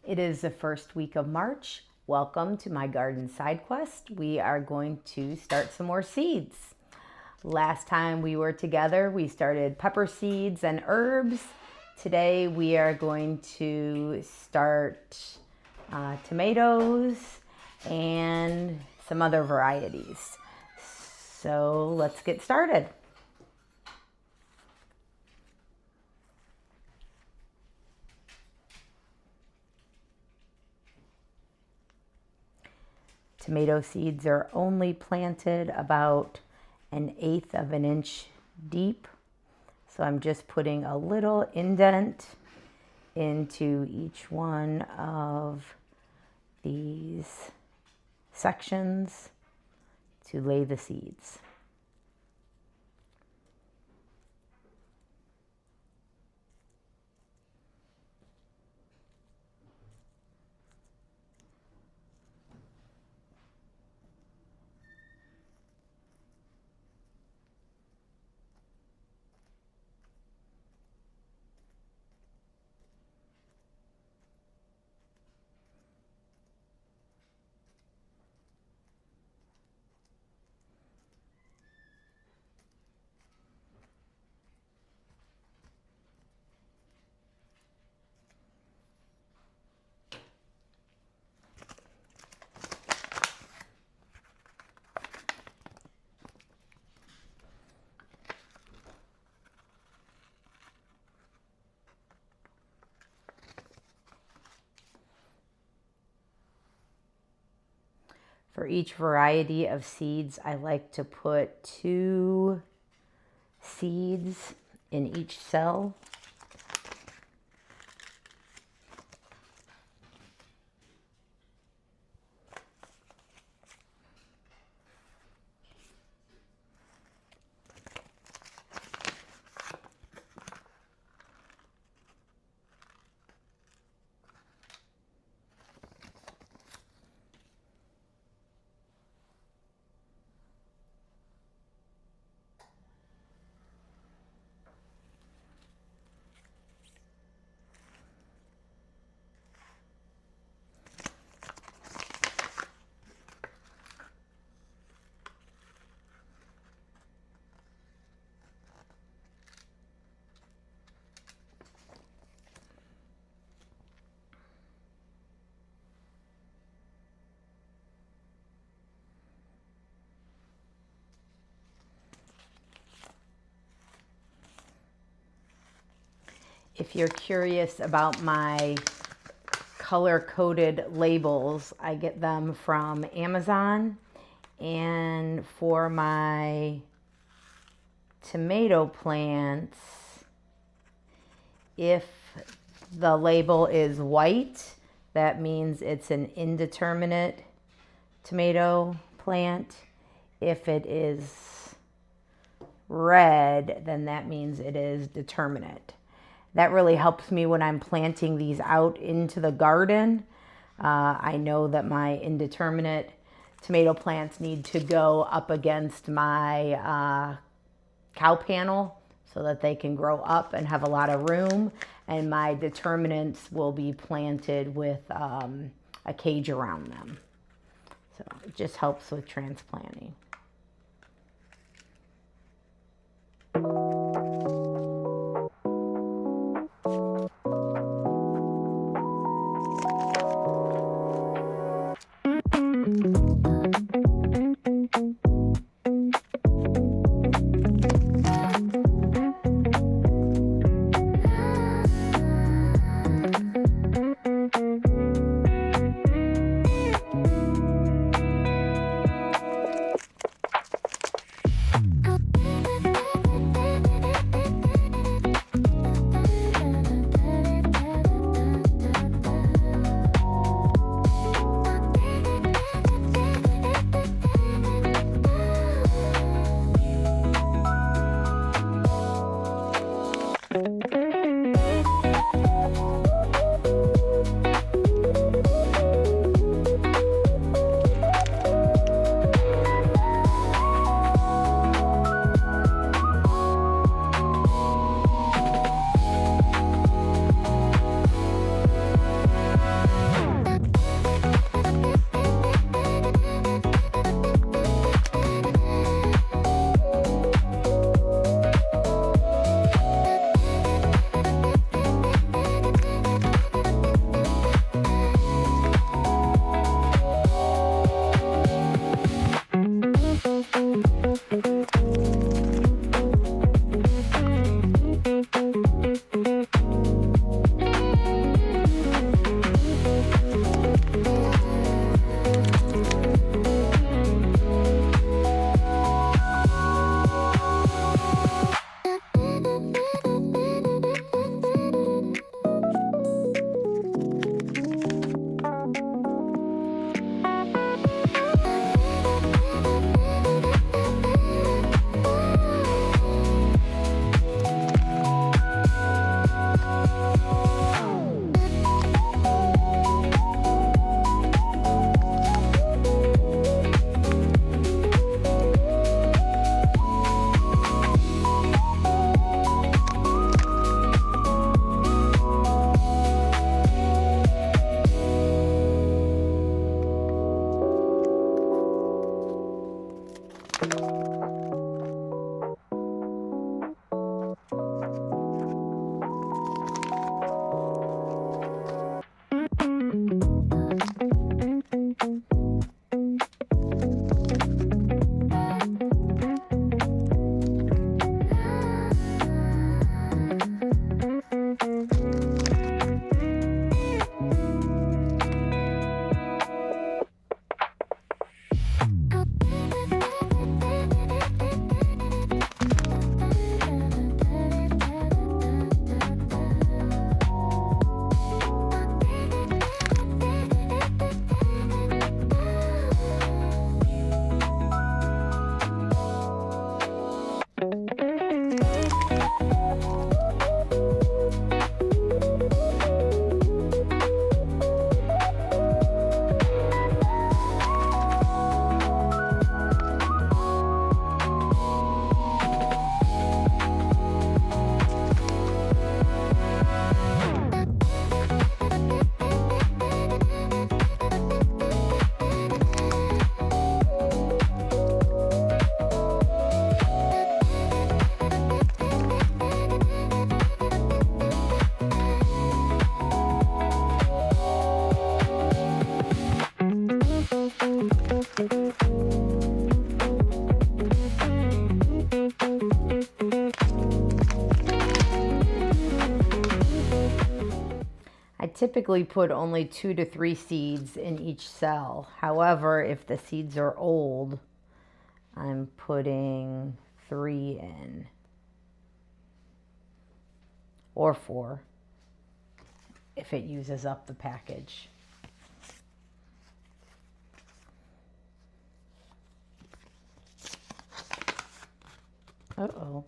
It is the first week of March. Welcome to my garden side quest. We are going to start some more seeds. Last time we were together, we started pepper seeds and herbs. Today we are going to start tomatoes and some other varieties. So let's get started. Tomato seeds are only planted about 1/8 of an inch deep. So I'm just putting a little indent into each one of these sections to lay the seeds. For each variety of seeds, I like to put 2 seeds in each cell. If you're curious about my color-coded labels, I get them from Amazon. And for my tomato plants, if the label is white, that means it's an indeterminate tomato plant. If it is red, then that means it is determinate. That really helps me when I'm planting these out into the garden. I know that my indeterminate tomato plants need to go up against my cow panel so that they can grow up and have a lot of room. And my determinants will be planted with a cage around them. So it just helps with transplanting. typically put only 2 to 3 seeds in each cell. However, if the seeds are old, I'm putting 3 in, or 4 if it uses up the package. Uh-oh.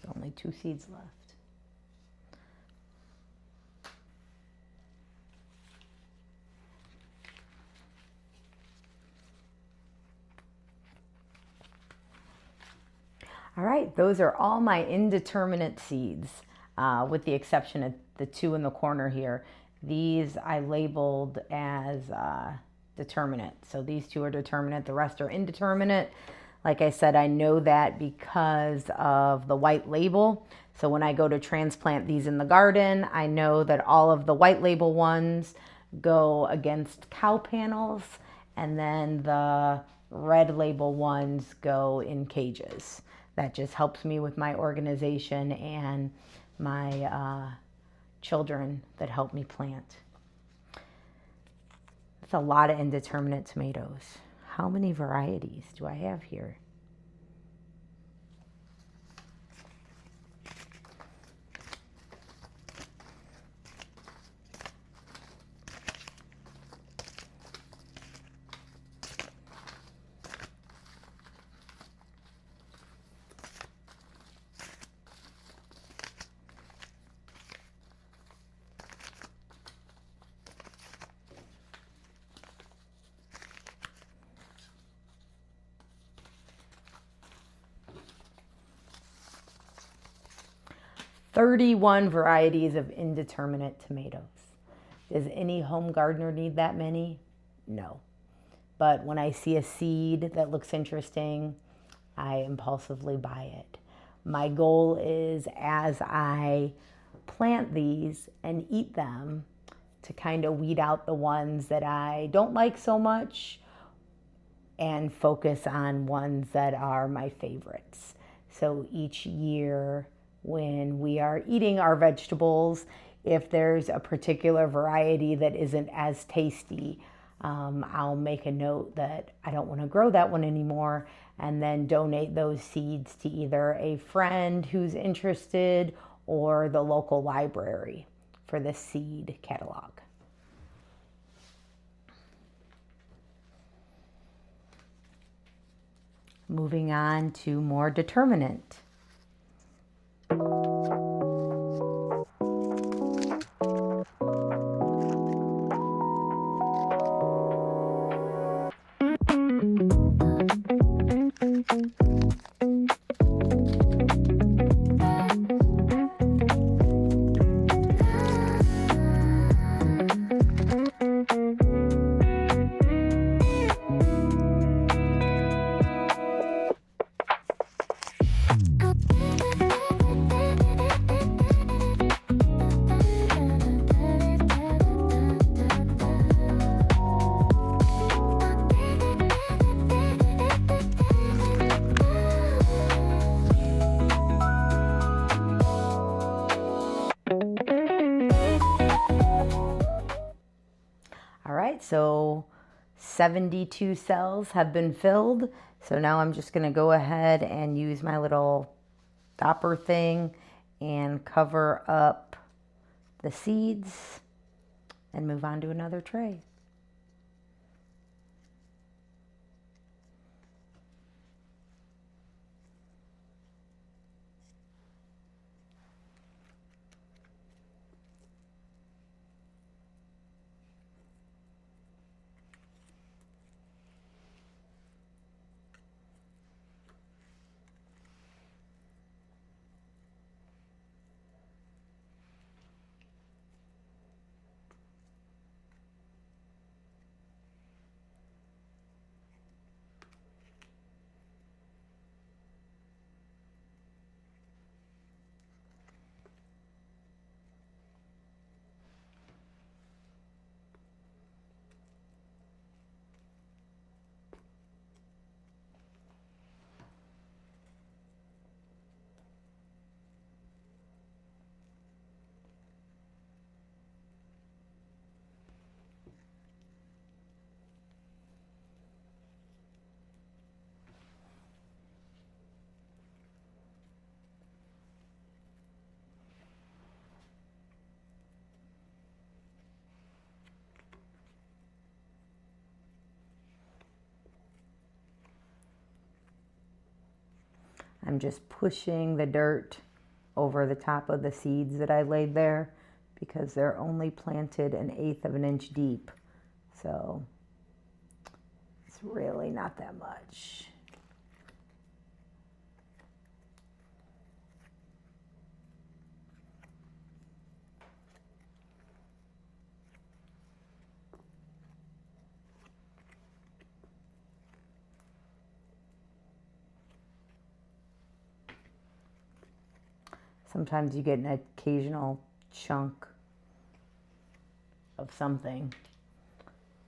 There's only 2 seeds left. All right, those are all my indeterminate seeds, with the exception of the 2 in the corner here. These I labeled as determinate. So these 2 are determinate, the rest are indeterminate. Like I said, I know that because of the white label. So when I go to transplant these in the garden, I know that all of the white label ones go against cow panels, and then the red label ones go in cages. That just helps me with my organization and my children that help me plant. That's a lot of indeterminate tomatoes. How many varieties do I have here? "31 varieties of indeterminate tomatoes." Does any home gardener need that many? No. But when I see a seed that looks interesting, I impulsively buy it. My goal is, as I plant these and eat them, to kind of weed out the ones that I don't like so much and focus on ones that are my favorites. So each year, when we are eating our vegetables, if there's a particular variety that isn't as tasty, I'll make a note that I don't want to grow that one anymore, and then donate those seeds to either a friend who's interested or the local library for the seed catalog. Moving on to more determinant. All right, so 72 cells have been filled. So now I'm just going to go ahead and use my little stopper thing and cover up the seeds and move on to another tray. I'm just pushing the dirt over the top of the seeds that I laid there because they're only planted 1/8 of an inch deep. So it's really not that much. Sometimes you get an occasional chunk of something,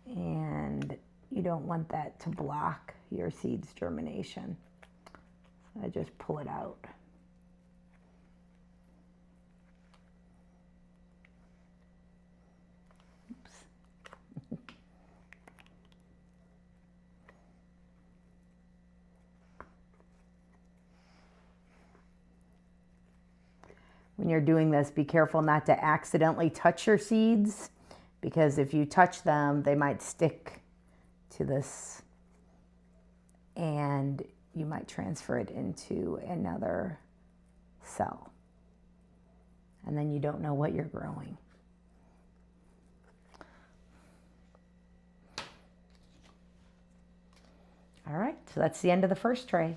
and you don't want that to block your seed's germination. So I just pull it out. Oops. When you're doing this, be careful not to accidentally touch your seeds, because if you touch them, they might stick to this and you might transfer it into another cell. And then you don't know what you're growing. All right, so that's the end of the first tray.